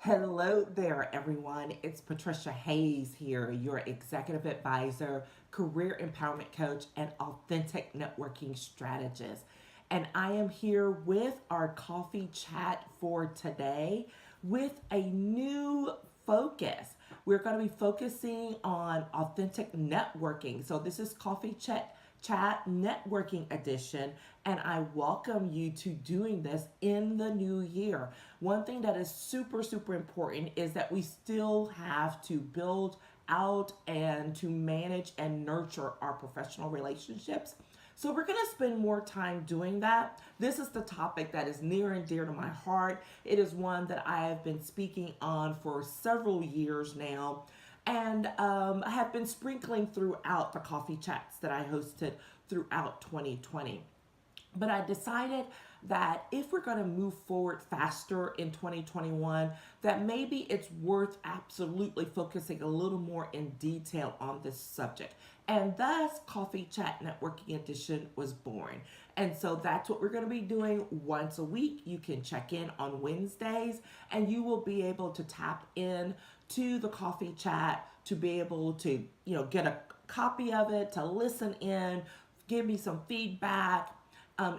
Hello there, everyone. It's Patricia Hayes here, your executive advisor, career empowerment coach, and authentic networking strategist. And I am here with our coffee chat for today with a new focus. We're going to be focusing on authentic networking. So, this is Coffee Chat Networking Edition, and I welcome you to doing this in the new year. One thing that is super, super important is that we still have to build out and to manage and nurture our professional relationships. So, we're going to spend more time doing that. This is the topic that is near and dear to my heart. It is one that I have been speaking on for several years now, and I have been sprinkling throughout the coffee chats that I hosted throughout 2020. But I decided that if we're going to move forward faster in 2021, that maybe it's worth absolutely focusing a little more in detail on this subject. And thus, Coffee Chat Networking Edition was born. And so that's what we're going to be doing once a week. You can check in on Wednesdays, and you will be able to tap in to the coffee chat to be able to, get a copy of it, to listen in, give me some feedback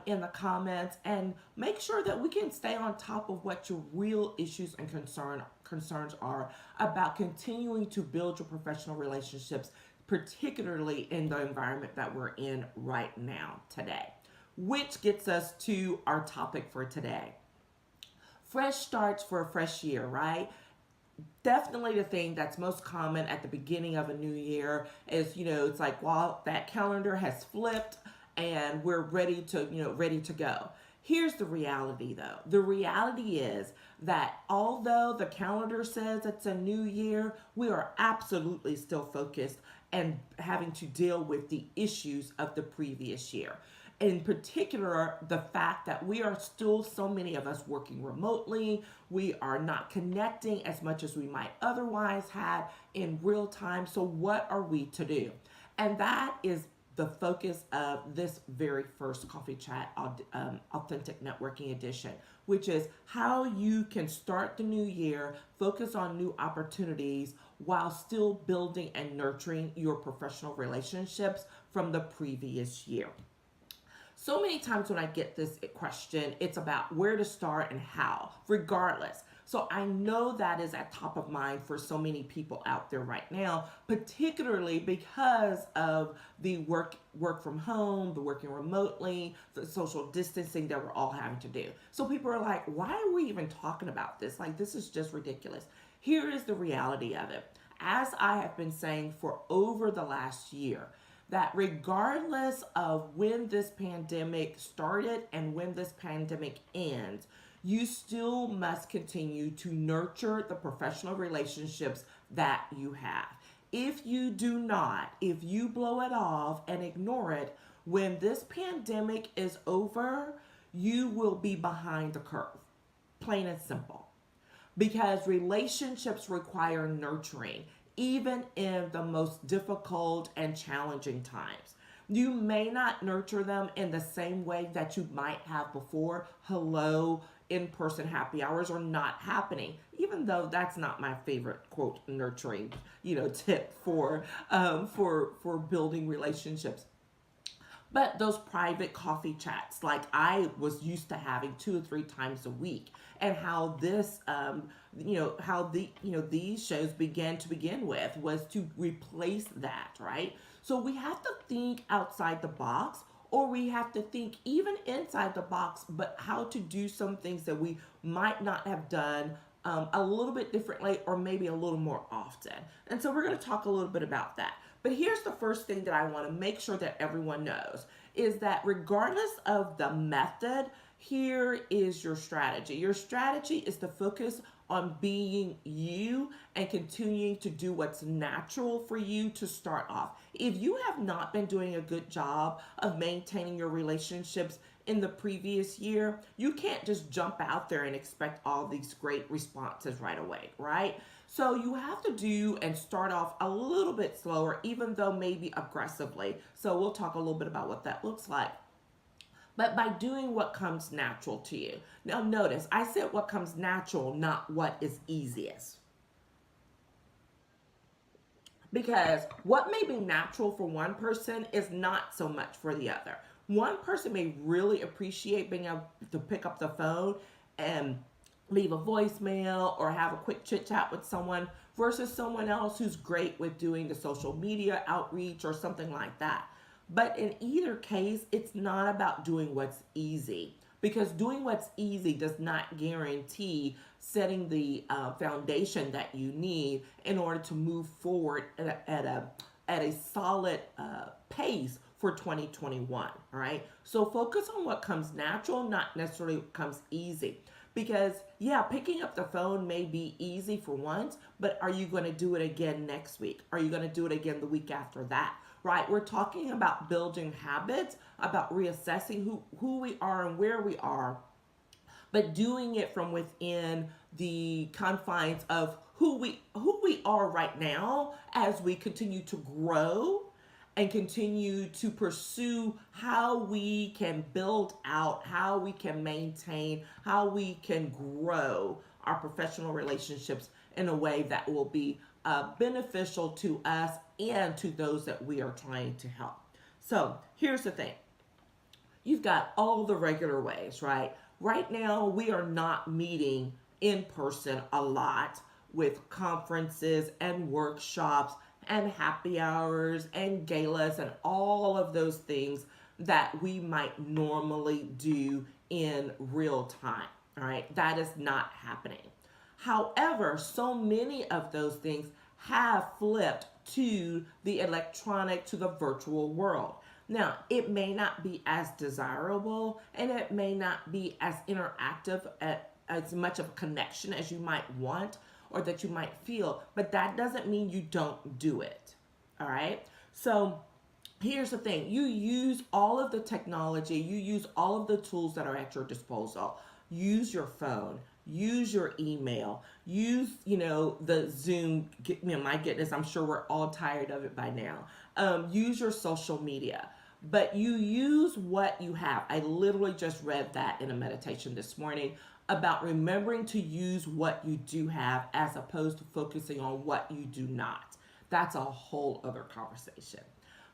in the comments, and make sure that we can stay on top of what your real issues and concerns are about continuing to build your professional relationships, particularly in the environment that we're in right now today. Which gets us to our topic for today. Fresh starts for a fresh year, right? Definitely the thing that's most common at the beginning of a new year is, it's like, well, that calendar has flipped and we're ready to go. Here's the reality though. The reality is that although the calendar says it's a new year, we are absolutely still focused and having to deal with the issues of the previous year. In particular, the fact that we are still, so many of us, working remotely. We are not connecting as much as we might otherwise have in real time. So what are we to do? And that is the focus of this very first Coffee Chat Authentic Networking Edition, which is how you can start the new year, focus on new opportunities while still building and nurturing your professional relationships from the previous year. So many times when I get this question, it's about where to start and how, regardless. So I know that is at top of mind for so many people out there right now, particularly because of the work from home, the working remotely, the social distancing that we're all having to do. So people are like, why are we even talking about this? Like, this is just ridiculous. Here is the reality of it. As I have been saying for over the last year, that regardless of when this pandemic started and when this pandemic ends, you still must continue to nurture the professional relationships that you have. If you do not, if you blow it off and ignore it, when this pandemic is over, you will be behind the curve. Plain and simple. Because relationships require nurturing, even in the most difficult and challenging times. You may not nurture them in the same way that you might have before. Hello, in-person happy hours are not happening, even though that's not my favorite quote nurturing, tip for building relationships. But those private coffee chats, like I was used to having 2 or 3 times a week, and how this, these shows began to begin with was to replace that, right? So we have to think outside the box, or we have to think even inside the box, but how to do some things that we might not have done a little bit differently, or maybe a little more often. And so we're going to talk a little bit about that. But here's the first thing that I want to make sure that everyone knows is that regardless of the method, here is your strategy. Your strategy is to focus on being you and continuing to do what's natural for you to start off. If you have not been doing a good job of maintaining your relationships in the previous year, you can't just jump out there and expect all these great responses right away, right? So you have to do and start off a little bit slower, even though maybe aggressively. So we'll talk a little bit about what that looks like. but by doing what comes natural to you. Now, notice I said what comes natural, not what is easiest. Because what may be natural for one person is not so much for the other. One person may really appreciate being able to pick up the phone and leave a voicemail or have a quick chit chat with someone versus someone else who's great with doing the social media outreach or something like that. But in either case, it's not about doing what's easy, because doing what's easy does not guarantee setting the foundation that you need in order to move forward at a solid pace for 2021. All right. So focus on what comes natural, not necessarily what comes easy. Because, yeah, picking up the phone may be easy for once, but are you going to do it again next week? Are you going to do it again the week after that? Right? We're talking about building habits, about reassessing who we are and where we are, but doing it from within the confines of who we are right now as we continue to grow and continue to pursue how we can build out, how we can maintain, how we can grow our professional relationships in a way that will be beneficial to us and to those that we are trying to help. So here's the thing. You've got all the regular ways, right? Right now, we are not meeting in person a lot with conferences and workshops and happy hours and galas and all of those things that we might normally do in real time. All right, that is not happening. However, so many of those things have flipped to the electronic, to the virtual world. Now, it may not be as desirable and it may not be as interactive, as much of a connection as you might want or that you might feel, but that doesn't mean you don't do it. All right. So here's the thing. You use all of the technology, you use all of the tools that are at your disposal. Use your phone, use your email, use, the Zoom. My goodness, I'm sure we're all tired of it by now. Use your social media, but you use what you have. I literally just read that in a meditation this morning about remembering to use what you do have as opposed to focusing on what you do not. That's a whole other conversation.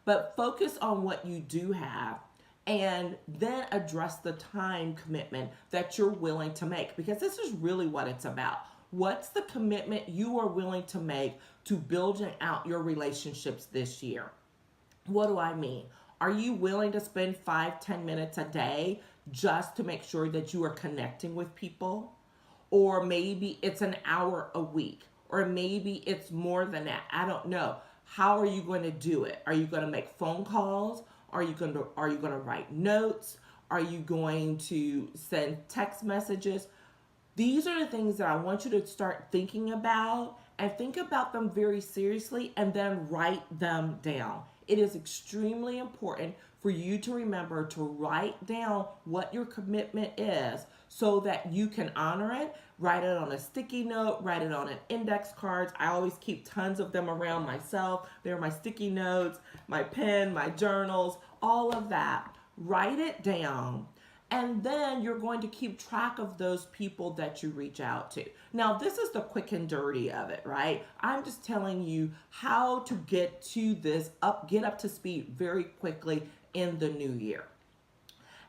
But focus on what you do have and then address the time commitment that you're willing to make, because this is really what it's about. What's the commitment you are willing to make to building out your relationships this year? What do I mean? Are you willing to spend 5-10 minutes a day just to make sure that you are connecting with people? Or maybe it's an hour a week, or maybe it's more than that. I don't know. How are you going to do it? Are you going to make phone calls? Are you going to write notes? Are you going to send text messages? These are the things that I want you to start thinking about, and think about them very seriously and then write them down. It is extremely important for you to remember to write down what your commitment is so that you can honor it. Write it on a sticky note, write it on an index card. I always keep tons of them around myself. They're my sticky notes, my pen, my journals, all of that. Write it down. And then you're going to keep track of those people that you reach out to. Now, this is the quick and dirty of it, right? I'm just telling you how to get up to speed very quickly in the new year.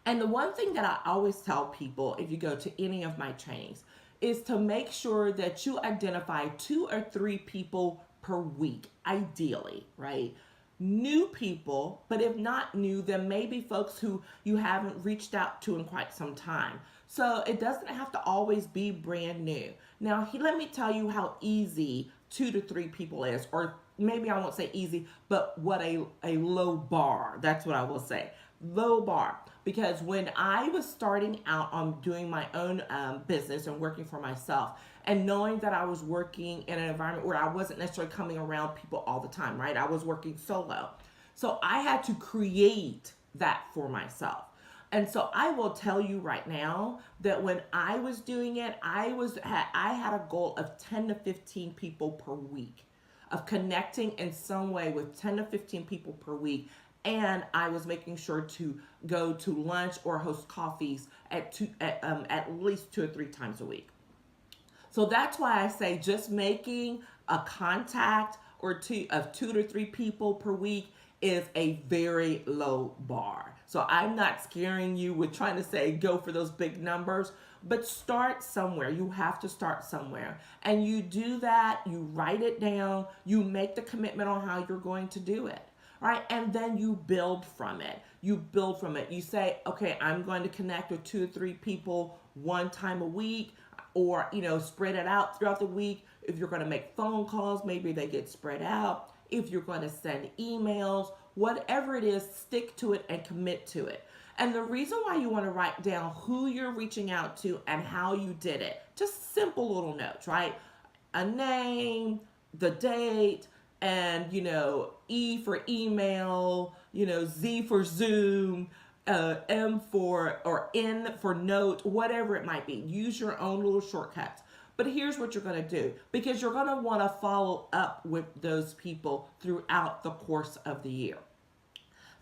And the one thing that I always tell people, if you go to any of my trainings, is to make sure that you identify 2 or 3 people per week, ideally, right? New people, but if not new, then maybe folks who you haven't reached out to in quite some time. So it doesn't have to always be brand new. Now, let me tell you how easy 2 to 3 people is, or maybe I won't say easy, but what a low bar. That's what I will say. Low bar. Because when I was starting out on doing my own business and working for myself, and knowing that I was working in an environment where I wasn't necessarily coming around people all the time, right? I was working solo. So I had to create that for myself. And so I will tell you right now that when I was doing it, I had a goal of 10 to 15 people per week, of connecting in some way with 10 to 15 people per week and I was making sure to go to lunch or host coffees at least 2 or 3 times a week. So that's why I say just making a contact or two of 2 to 3 people per week is a very low bar. So I'm not scaring you with trying to say go for those big numbers, but start somewhere. You have to start somewhere. And you do that, you write it down, you make the commitment on how you're going to do it. Right? And then you build from it. You build from it. You say, okay, I'm going to connect with 2 or 3 people 1 time a week, or spread it out throughout the week. If you're going to make phone calls, maybe they get spread out. If you're going to send emails, whatever it is, stick to it and commit to it. And the reason why you want to write down who you're reaching out to and how you did it, just simple little notes, right? A name, the date, and E for email, Z for Zoom, M for or N for note, whatever it might be. Use your own little shortcuts. But here's what you're going to do, because you're going to want to follow up with those people throughout the course of the year.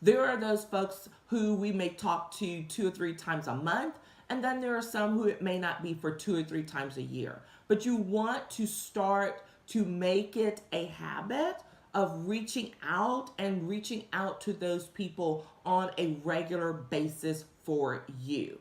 There are those folks who we may talk to 2 or 3 times a month, and then there are some who it may not be for 2 or 3 times a year. But you want to start to make it a habit of reaching out to those people on a regular basis for you.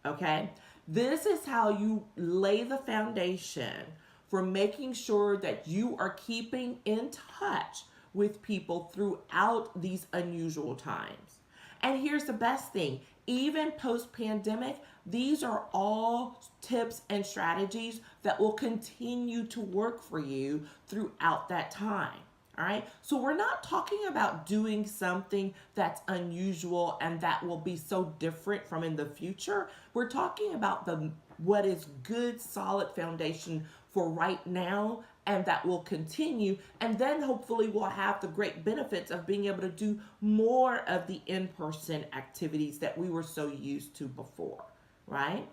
Okay? This is how you lay the foundation for making sure that you are keeping in touch with people throughout these unusual times. And here's the best thing, even post-pandemic, these are all tips and strategies that will continue to work for you throughout that time. All right. So we're not talking about doing something that's unusual and that will be so different from in the future. We're talking about what is good, solid foundation for right now, and that will continue. And then hopefully we'll have the great benefits of being able to do more of the in-person activities that we were so used to before, right?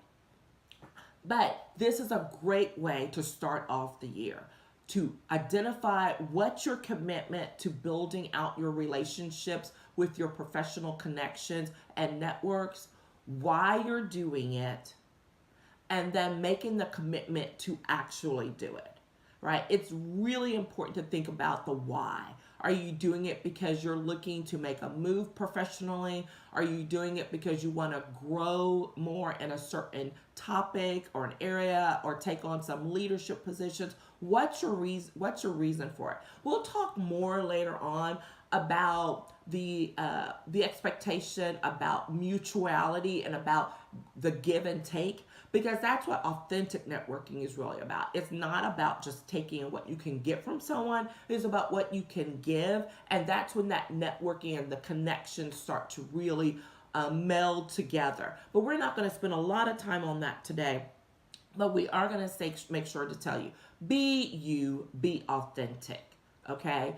But this is a great way to start off the year, to identify what's your commitment to building out your relationships with your professional connections and networks, why you're doing it, and then making the commitment to actually do it, right? It's really important to think about the why. Are you doing it because you're looking to make a move professionally? Are you doing it because you want to grow more in a certain topic or an area, or take on some leadership positions? What's your reason for it? We'll talk more later on about the expectation, about mutuality, and about the give and take, because that's what authentic networking is really about. It's not about just taking what you can get from someone. It's about what you can give, and that's when that networking and the connections start to really meld together. But we're not going to spend a lot of time on that today. But we are going to make sure to tell you, be you, be authentic. Okay?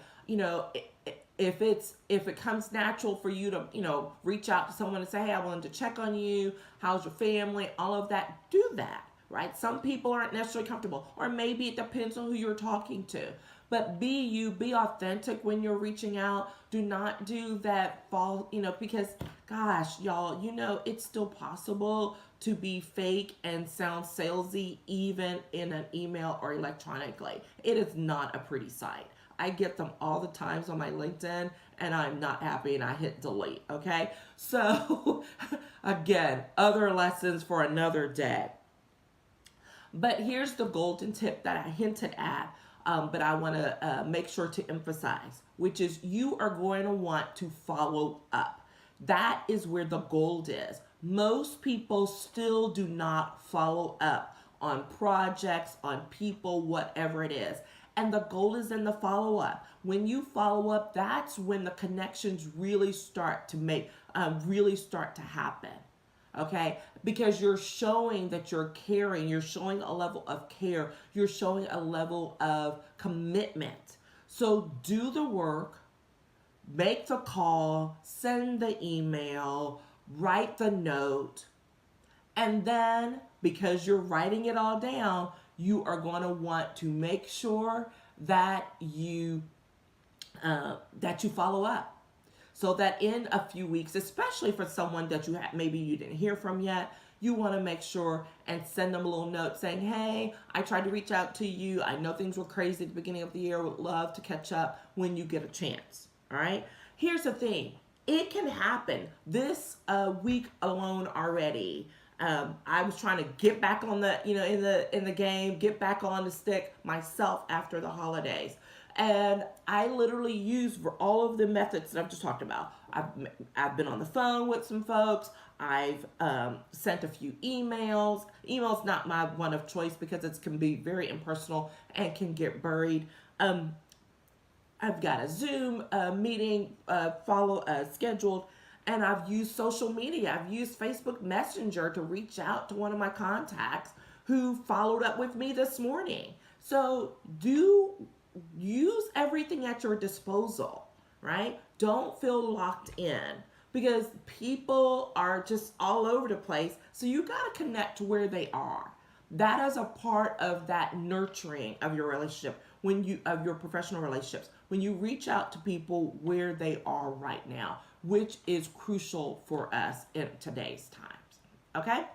If it comes natural for you to, reach out to someone and say, hey, I wanted to check on you. How's your family? All of that. Do that, right? Some people aren't necessarily comfortable, or maybe it depends on who you're talking to. But be you, be authentic when you're reaching out. Do not do that because gosh, y'all, it's still possible to be fake and sound salesy even in an email or electronically. It is not a pretty sight. I get them all the times on my LinkedIn, and I'm not happy, and I hit delete, okay? So, again, other lessons for another day. But here's the golden tip that I hinted at, but I want to make sure to emphasize, which is you are going to want to follow up. That is where the gold is. Most people still do not follow up on projects, on people, whatever it is. And the goal is in the follow-up. When you follow up, that's when the connections really start to happen. Okay? Because you're showing that you're caring, you're showing a level of care, you're showing a level of commitment. So do the work, make the call, send the email, write the note, and then because you're writing it all down, you are going to want to make sure that you follow up. so that in a few weeks, especially for someone that maybe you didn't hear from yet, you want to make sure and send them a little note saying, hey, I tried to reach out to you. I know things were crazy at the beginning of the year. Would love to catch up when you get a chance. All right. Here's the thing. It can happen this week alone already. I was trying to get back on the, in the game, get back on the stick myself after the holidays. And I literally used all of the methods that I've just talked about. I've been on the phone with some folks. I've sent a few emails. Email's not my one of choice because it can be very impersonal and can get buried. I've got a Zoom meeting scheduled, and I've used social media. I've used Facebook Messenger to reach out to one of my contacts who followed up with me this morning. So use everything at your disposal, right? Don't feel locked in because people are just all over the place. So you got to connect to where they are. That is a part of that nurturing of your relationship of your professional relationships. When you reach out to people where they are right now, which is crucial for us in today's times. Okay?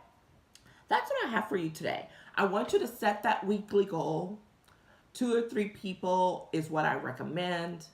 That's what I have for you today. I want you to set that weekly goal. 2 or 3 people is what I recommend,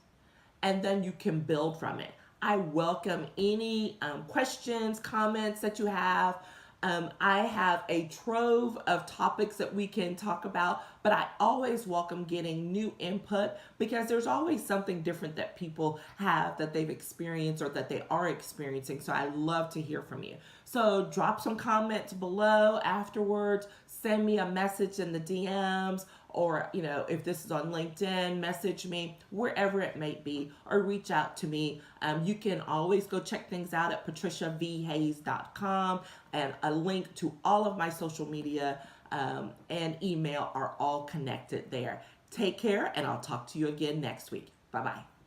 and then you can build from it. I welcome any questions, comments that you have. I have a trove of topics that we can talk about, but I always welcome getting new input because there's always something different that people have that they've experienced or that they are experiencing. So I love to hear from you. So drop some comments below afterwards. Send me a message in the DMs, or, if this is on LinkedIn, message me, wherever it may be, or reach out to me. You can always go check things out at patriciavhayes.com, and a link to all of my social media and email are all connected there. Take care, and I'll talk to you again next week. Bye-bye.